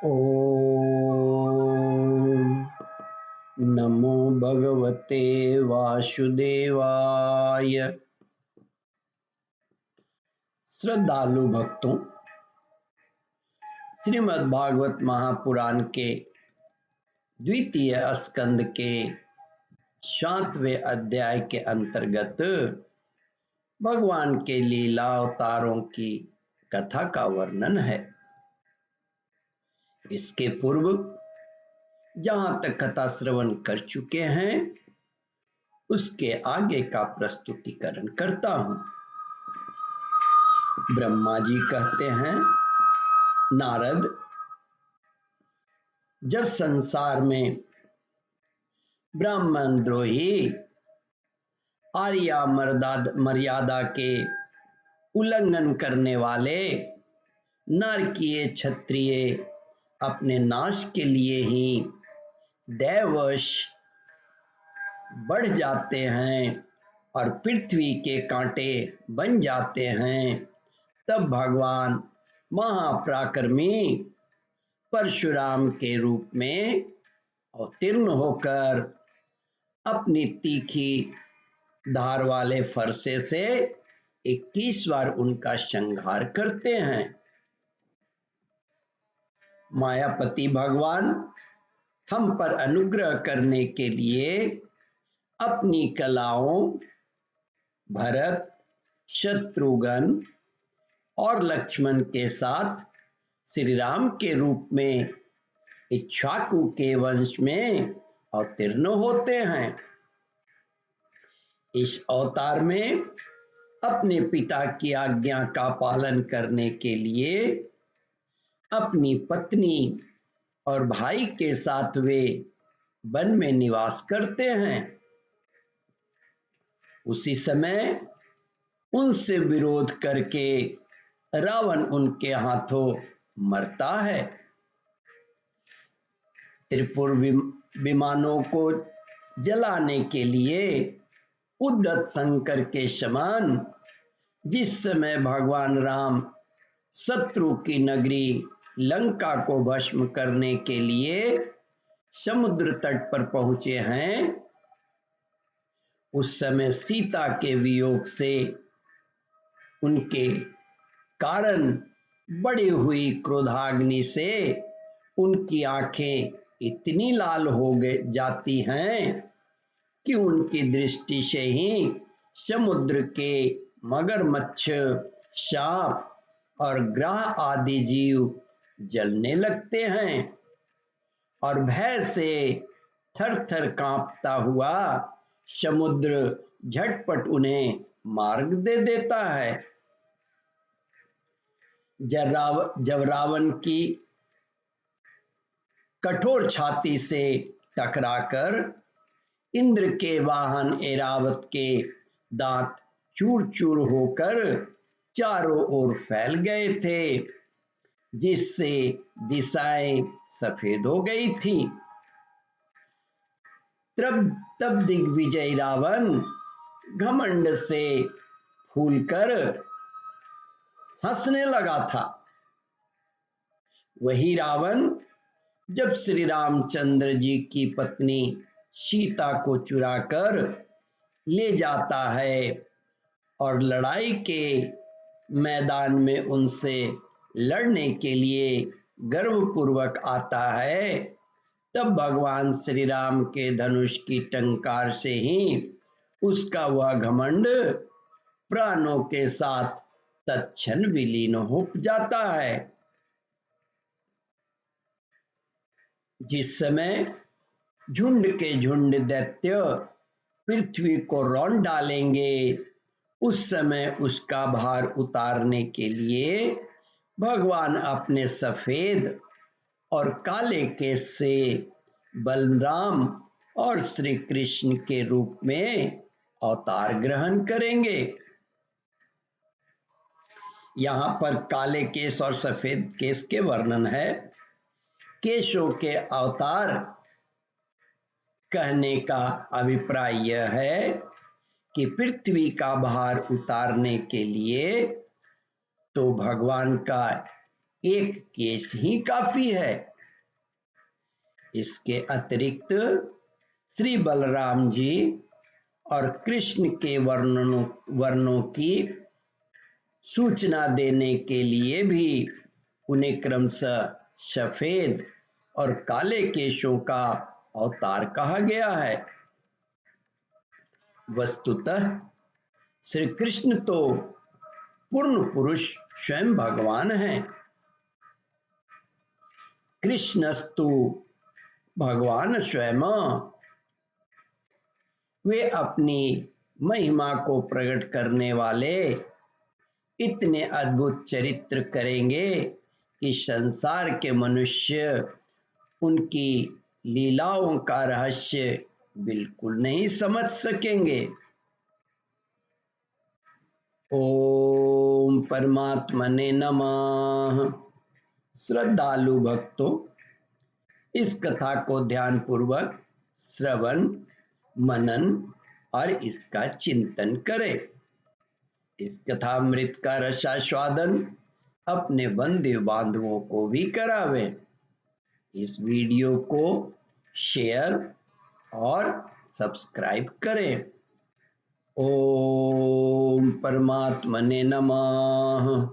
ओम नमो भगवते वासुदेवाय। श्रद्धालु भक्तों, श्रीमद् भागवत महापुराण के द्वितीय स्कंद के 7वें अध्याय के अंतर्गत भगवान के लीला अवतारों की कथा का वर्णन है। इसके पूर्व जहां तक कथा श्रवण कर चुके हैं उसके आगे का प्रस्तुतिकरण करता हूं। ब्रह्मा जी कहते हैं, नारद, जब संसार में ब्राह्मण द्रोही आर्या मर्यादा के उल्लंघन करने वाले नारकीय क्षत्रिय अपने नाश के लिए ही दैववश बढ़ जाते हैं और पृथ्वी के कांटे बन जाते हैं, तब भगवान महापराक्रमी परशुराम के रूप में अवतीर्ण होकर अपनी तीखी धार वाले फरसे से 21 बार उनका संहार करते हैं। मायापति भगवान हम पर अनुग्रह करने के लिए अपनी कलाओं भरत, शत्रुघ्न और लक्ष्मण के साथ श्री राम के रूप में इक्ष्वाकु के वंश में अवतीर्ण होते हैं। इस अवतार में अपने पिता की आज्ञा का पालन करने के लिए अपनी पत्नी और भाई के साथ वे वन में निवास करते हैं। उसी समय उनसे विरोध करके रावण उनके हाथों मरता है। त्रिपुर विमानों को जलाने के लिए उद्धत शंकर के समान जिस समय भगवान राम शत्रु की नगरी लंका को भस्म करने के लिए समुद्र तट पर पहुंचे हैं, उस समय सीता के वियोग से उनके कारण बढ़ी हुई क्रोधाग्नि से उनकी आंखें इतनी लाल हो जाती हैं कि उनकी दृष्टि से ही समुद्र के मगरमच्छ, सांप और ग्रह आदि जीव जलने लगते हैं और भय से थर-थर कांपता हुआ समुद्र झटपट उन्हें मार्ग दे देता है। जब रावण की कठोर छाती से टकराकर इंद्र के वाहन ऐरावत के दांत चूर-चूर होकर चारों ओर फैल गए थे, जिससे दिशाएं सफेद हो गई थी, तब दिग्विजय रावण घमंड से फूलकर हंसने लगा था। वही रावण जब श्री रामचंद्र जी की पत्नी सीता को चुराकर ले जाता है और लड़ाई के मैदान में उनसे लड़ने के लिए गर्वपूर्वक आता है, तब भगवान श्री राम के धनुष की टंकार से ही उसका वह घमंड प्राणों के साथ तत्क्षण विलीन हो जाता है। जिस समय झुंड के झुंड दैत्य पृथ्वी को रौंद डालेंगे, उस समय उसका भार उतारने के लिए भगवान अपने सफेद और काले केश से बलराम और श्री कृष्ण के रूप में अवतार ग्रहण करेंगे। यहाँ पर काले केश और सफेद केश के वर्णन है। केशों के अवतार कहने का अभिप्राय यह है कि पृथ्वी का भार उतारने के लिए तो भगवान का एक केश ही काफी है, इसके अतिरिक्त श्री बलराम जी और कृष्ण के वर्णों की सूचना देने के लिए भी उन्हें क्रमशः सफेद और काले केशों का अवतार कहा गया है। वस्तुतः श्री कृष्ण तो पूर्ण पुरुष स्वयं भगवान हैं। कृष्णस्तु भगवान स्वयं, वे अपनी महिमा को प्रकट करने वाले इतने अद्भुत चरित्र करेंगे कि संसार के मनुष्य उनकी लीलाओं का रहस्य बिल्कुल नहीं समझ सकेंगे। ओम परमात्मने नमः। श्रद्धालु भक्तों, इस कथा को ध्यान पूर्वक श्रवण मनन और इसका चिंतन करें। इस कथामृत का रसास्वादन अपने बंधु बांधवों को भी करावें। इस वीडियो को शेयर और सब्सक्राइब करें। ओम परमात्मने नमः।